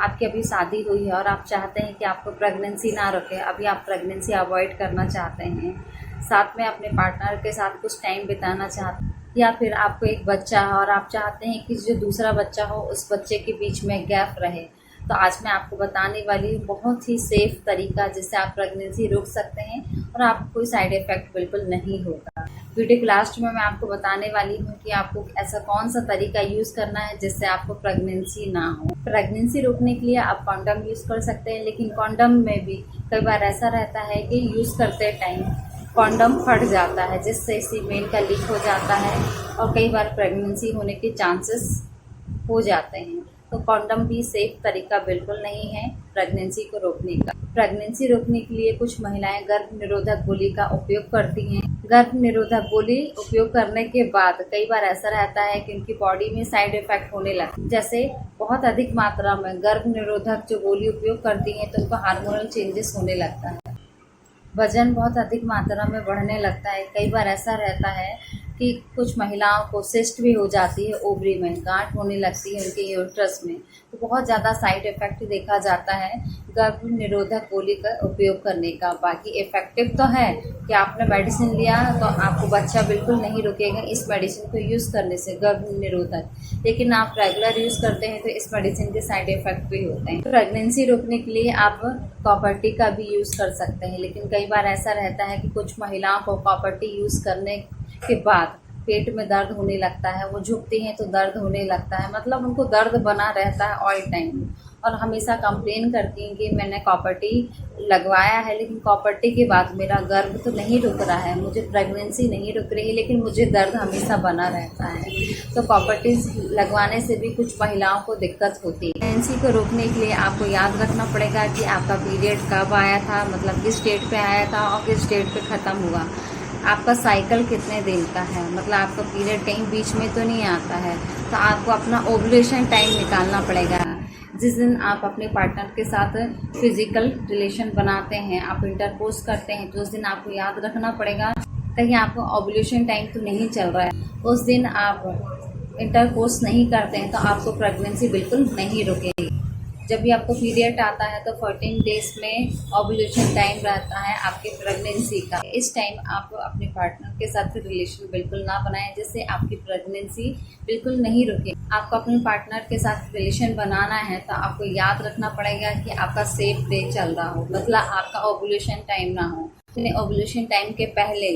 आपकी अभी शादी हुई है और आप चाहते हैं कि आपको प्रेगनेंसी ना रुके, अभी आप प्रेगनेंसी अवॉइड करना चाहते हैं, साथ में अपने पार्टनर के साथ कुछ टाइम बिताना चाहते हैं, या फिर आपको एक बच्चा है और आप चाहते हैं कि जो दूसरा बच्चा हो उस बच्चे के बीच में गैप रहे, तो आज मैं आपको बताने वाली हूँ बहुत ही सेफ तरीका जिससे आप प्रेगनेंसी रोक सकते हैं और आपको कोई साइड इफ़ेक्ट बिल्कुल नहीं होगा। वीडियो के लास्ट में मैं आपको बताने वाली हूँ कि आपको ऐसा कौन सा तरीका यूज़ करना है जिससे आपको प्रेगनेंसी ना हो। प्रेगनेंसी रोकने के लिए आप कॉन्डम यूज़ कर सकते हैं, लेकिन कॉन्डम में भी कई बार ऐसा रहता है कि यूज़ करते टाइम कॉन्डम फट जाता है, जिससे सीमेन का लीक हो जाता है और कई बार प्रेगनेंसी होने के चांसेस हो जाते हैं। तो कॉन्डम भी सेफ तरीका बिल्कुल नहीं है प्रेगनेंसी को रोकने का। प्रेगनेंसी रोकने के लिए कुछ महिलाएं गर्भ निरोधक गोली का उपयोग करती हैं। गर्भ निरोधक गोली उपयोग करने के बाद कई बार ऐसा रहता है कि उनकी बॉडी में साइड इफेक्ट होने लगता है, जैसे बहुत अधिक मात्रा में गर्भ निरोधक जो गोली उपयोग करती हैं तो उनको हार्मोनल चेंजेस होने लगता है, वजन बहुत अधिक मात्रा में बढ़ने लगता है। कई बार ऐसा रहता है कि कुछ महिलाओं को सिस्ट भी हो जाती है, ओवरी में गांठ होने लगती है उनके यूट्रस में। तो बहुत ज़्यादा साइड इफ़ेक्ट देखा जाता है गर्भ निरोधक गोली का उपयोग करने का। बाकी इफ़ेक्टिव तो है कि आपने मेडिसिन लिया तो आपको बच्चा बिल्कुल नहीं रुकेगा इस मेडिसिन को यूज़ करने से, गर्भ निरोधक, लेकिन आप रेगुलर यूज़ करते हैं तो इस मेडिसिन के साइड इफ़ेक्ट भी होते हैं। प्रेगनेंसी रोकने के लिए आप कॉपर टी का भी यूज़ कर सकते हैं, लेकिन कई बार ऐसा रहता है कि कुछ महिलाओं को कॉपर टी यूज़ करने के बाद पेट में दर्द होने लगता है, वो झुकती हैं तो दर्द होने लगता है, मतलब उनको दर्द बना रहता है ऑल टाइम और हमेशा कंप्लेन करती हैं कि मैंने कॉपर टी लगवाया है लेकिन कॉपर टी के बाद मेरा गर्भ तो नहीं रुक रहा है, मुझे प्रेगनेंसी नहीं रुक रही है, लेकिन मुझे दर्द हमेशा बना रहता है। तो कॉपर टी लगवाने से भी कुछ महिलाओं को दिक्कत होती है। प्रेगनेंसी को रोकने के लिए आपको याद रखना पड़ेगा कि आपका पीरियड कब आया था, मतलब किस डेट पे आया था और किस डेट पे ख़त्म हुआ, आपका साइकिल कितने दिन का है, मतलब आपका पीरियड कहीं बीच में तो नहीं आता है। तो आपको अपना ओवुलेशन टाइम निकालना पड़ेगा। जिस दिन आप अपने पार्टनर के साथ फिजिकल रिलेशन बनाते हैं, आप इंटरकोर्स करते हैं, तो उस दिन आपको याद रखना पड़ेगा कहीं आपको ओवुलेशन टाइम तो नहीं चल रहा है, उस दिन आप इंटरकोर्स नहीं करते हैं तो आपको प्रेगनेंसी बिल्कुल नहीं रुकेगी। जब भी आपको पीरियड आता है तो 14 डेज में ओवुलेशन टाइम रहता है आपके प्रेगनेंसी का। इस टाइम आप अपने पार्टनर के साथ रिलेशन बिल्कुल ना बनाएं, जिससे आपकी प्रेगनेंसी बिल्कुल नहीं रुके। आपको अपने पार्टनर के साथ रिलेशन बनाना है तो आपको याद रखना पड़ेगा कि आपका सेफ डे चल रहा हो, मतलब आपका ओवुलेशन टाइम ना हो। अपने ओवुलेशन टाइम के पहले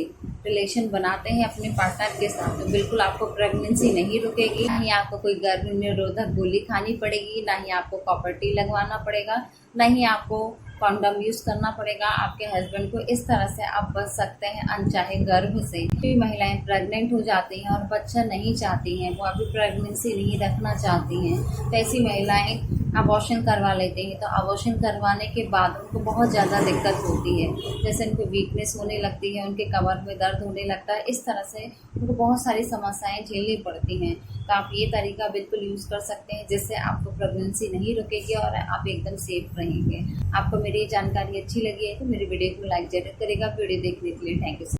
रिलेशन बनाते हैं अपने पार्टनर के साथ तो बिल्कुल आपको प्रेगनेंसी नहीं रुकेगी, ना ही आपको कोई गर्भ निरोधक गोली खानी पड़ेगी, ना ही आपको कॉपर टी लगवाना पड़ेगा, ना ही आपको कॉन्डम यूज़ करना पड़ेगा। आपके हस्बैंड को इस तरह से आप बच सकते हैं अनचाहे गर्भ से। भी महिलाएं प्रेग्नेंट हो जाती हैं और बच्चा नहीं चाहती हैं, वो अभी प्रेगनेंसी नहीं रखना चाहती हैं, तो ऐसी महिलाएं अबॉर्शन करवा लेते हैं। तो अबॉर्शन करवाने के बाद उनको बहुत ज़्यादा दिक्कत होती है, जैसे उनको वीकनेस होने लगती है, उनके कमर में दर्द होने लगता है, इस तरह से उनको बहुत सारी समस्याएं झेलनी पड़ती हैं। तो आप ये तरीका बिल्कुल यूज़ कर सकते हैं जिससे आपको प्रेगनेंसी नहीं रुकेगी और आप एकदम सेफ रहेंगे। आपको मेरी जानकारी अच्छी लगी है तो मेरी वीडियो को लाइक जरूर करेगा। वीडियो देखने के लिए थैंक यू।